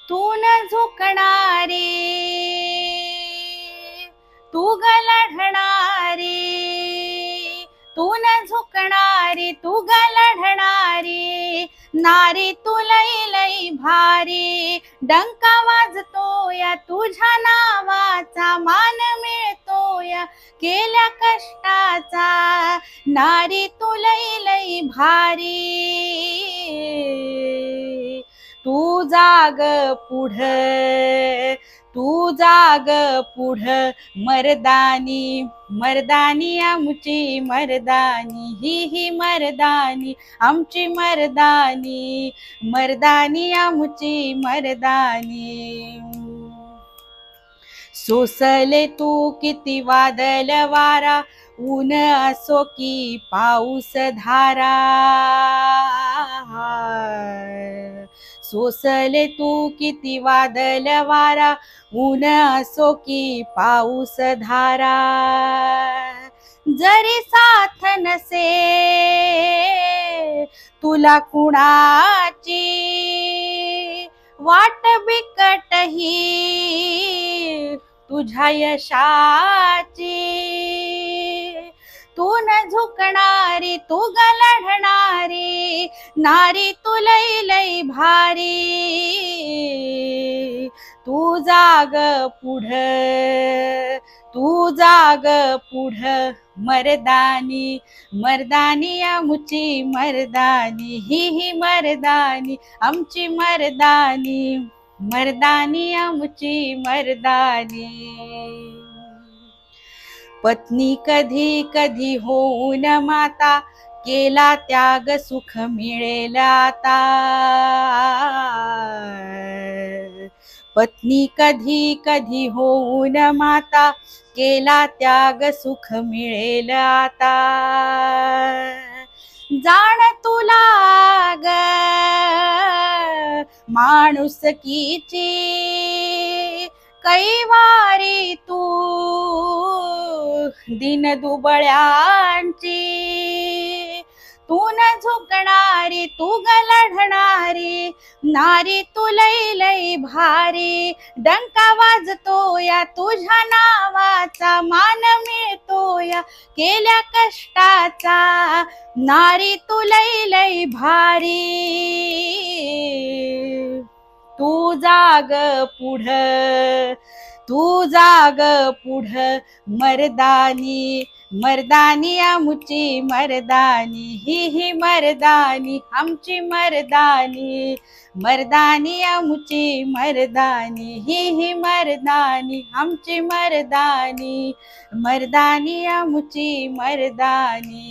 तू न झुकणारी, तू ग लढणारी, तू न झुकणारी, तू ग लढणारी, नारी तू लई लई भारी. डंका वाजतो या तुझ्या नावाचा, मान मिळतो या केल्या कष्टाचा. नारी तू लई लई भारी. तू जाग पुढ, तू जाग पुढ, मर्दानी मर्दानी आमची मर्दानी, ही मर्दानी आमची मर्दानी, मर्दानी आमची मर्दानी. सोसले तू किती वादळ वारा, ऊन असो की पाऊस धारा. सोसले तू किती वादळ वारा, ऊन असो की पाऊस धारा. जरी साथ नसे तुला कुणाची, वाट बिकट ही तुझ्या यशाची. तू न झुकणारी, तू ग लढणारी, नारी तू लई लई भारी. तू जाग पुढ, तू जाग पुढ, मर्दानी मर्दानी आमची मर्दानी, ही मर्दानी आमची मर्दानी, मर्दानी आमची मर्दानी. पत्नी कधी कधी होऊन माता, केला त्याग सुख मिळेल आता. पत्नी कधी कधी होऊन माता, केला त्याग सुख मिळेल आता. जाण तुला ग माणुसकीची, कैवारी तू दिन दुबळ्यांची. तू न झुकणारी, तू ग लढणारी, नारी तू लई लई भारी. डंका वाजतो या तुझ्या नावाचा, मान मिळतो या केल्या कष्टाचा. नारी तू लई लई भारी. तू जाग पुढ, तू जाग पुढ, मर्दानी मर्दानी आमची मर्दानी, ही मर्दानी आमची मर्दानी, मर्दानी आमची मर्दानी, ही मर्दानी आमची मर्दानी, मर्दानी आमची मर्दानी.